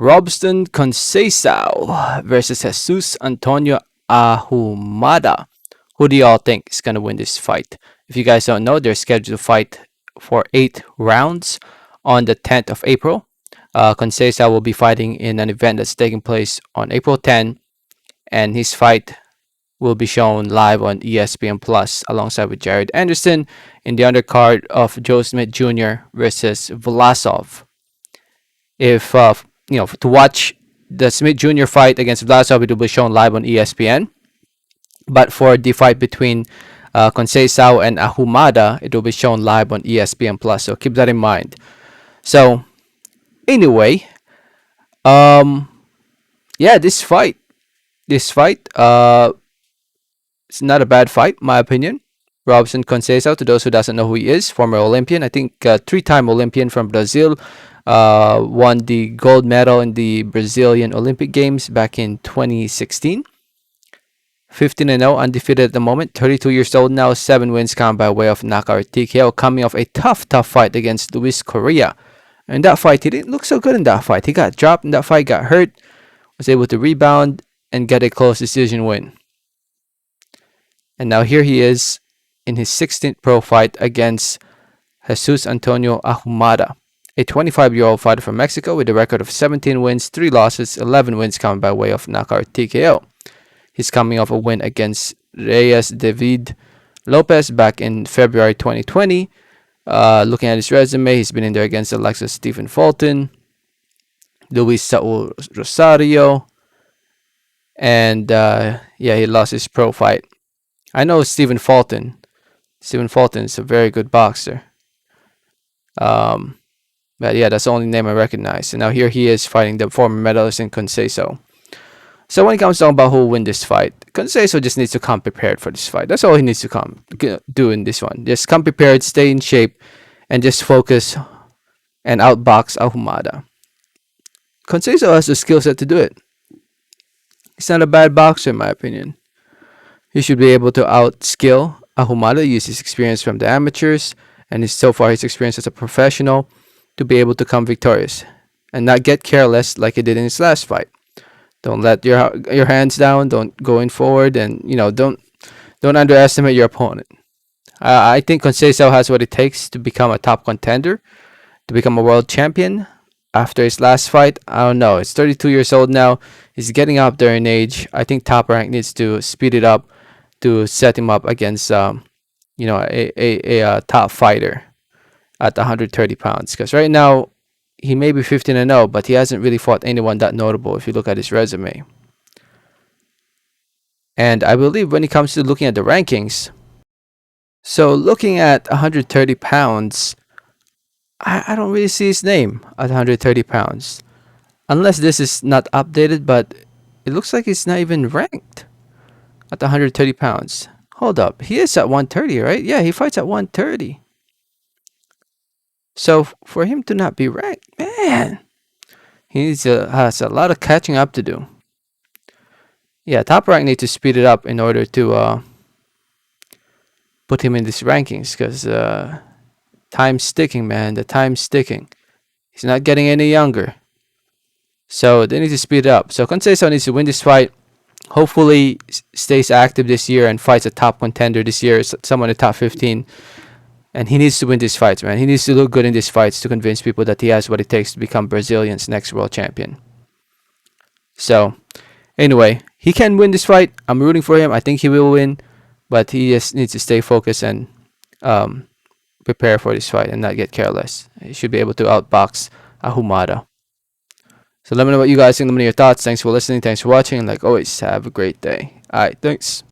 Robson Conceicao versus Jesus Antonio Ahumada. Who do y'all think is going to win this fight? If you guys don't know, they're scheduled to fight for 8 rounds on the 10th of April. Conceicao will be fighting in an event that's taking place on April 10, and his fight will be shown live on ESPN Plus alongside with Jared Anderson in the undercard of Joe Smith Jr. versus Vlasov. If to watch the Smith Jr. fight against Vlasov, it will be shown live on ESPN. But for the fight between Conceicao and Ahumada, it will be shown live on ESPN Plus. So keep that in mind. So anyway, yeah, this fight, it's not a bad fight, my opinion. Robson Conceicao, to those who doesn't know who he is, former Olympian, I think 3-time Olympian from Brazil, won the gold medal in the Brazilian Olympic Games back in 2016. 15-0, undefeated at the moment, 32 years old now, 7 wins come by way of knockout TKO, coming off a tough fight against Luis Correa. In that fight, he didn't look so good in that fight. He got dropped in that fight, got hurt, was able to rebound and get a close decision win. And now here he is in his 16th pro fight against Jesus Antonio Ahumada, a 25-year-old fighter from Mexico with a record of 17 wins, 3 losses, 11 wins coming by way of knockout TKO. He's coming off a win against Reyes David Lopez back in February 2020. Looking at his resume, he's been in there against the likes of Stephen Fulton, Luis Saul Rosario, and yeah, he lost his pro fight. I know Stephen Fulton. Stephen Fulton is a very good boxer. But yeah, that's the only name I recognize. And now here he is fighting the former medalist in Conceicao. So when it comes down about who will win this fight, Conceicao just needs to come prepared for this fight. That's all he needs to do in this one. Just come prepared, stay in shape, and just focus and outbox Ahumada. Conceicao has the skill set to do it. He's not a bad boxer in my opinion. He should be able to outskill Ahumada, use his experience from the amateurs and so far his experience as a professional to be able to come victorious and not get careless like he did in his last fight. Don't let your hands down. Don't go in forward, and don't underestimate your opponent. I think Conceicao has what it takes to become a top contender, to become a world champion. After his last fight, I don't know. He's 32 years old now. He's getting up there in age. I think Top Rank needs to speed it up to set him up against a top fighter at 130 pounds. Because right now, he may be 15-0, but he hasn't really fought anyone that notable if you look at his resume. And I believe when it comes to looking at the rankings, so looking at 130 pounds, I don't really see his name at 130 pounds. Unless this is not updated, but it looks like he's not even ranked at 130 pounds. Hold up, he is at 130, right? Yeah, he fights at 130. So for him to not be ranked, man, he has a lot of catching up to do. Yeah, Top Rank needs to speed it up in order to put him in these rankings, because time's ticking, man. The time's ticking. He's not getting any younger. So they need to speed it up. So Conceicao needs to win this fight. Hopefully stays active this year and fights a top contender this year, someone in the top 15. And he needs to win these fights, man. He needs to look good in these fights to convince people that he has what it takes to become Brazilian's next world champion. So, anyway, he can win this fight. I'm rooting for him. I think he will win. But he just needs to stay focused and prepare for this fight and not get careless. He should be able to outbox Ahumada. So let me know what you guys think. Let me know your thoughts. Thanks for listening. Thanks for watching. Like always, have a great day. All right, thanks.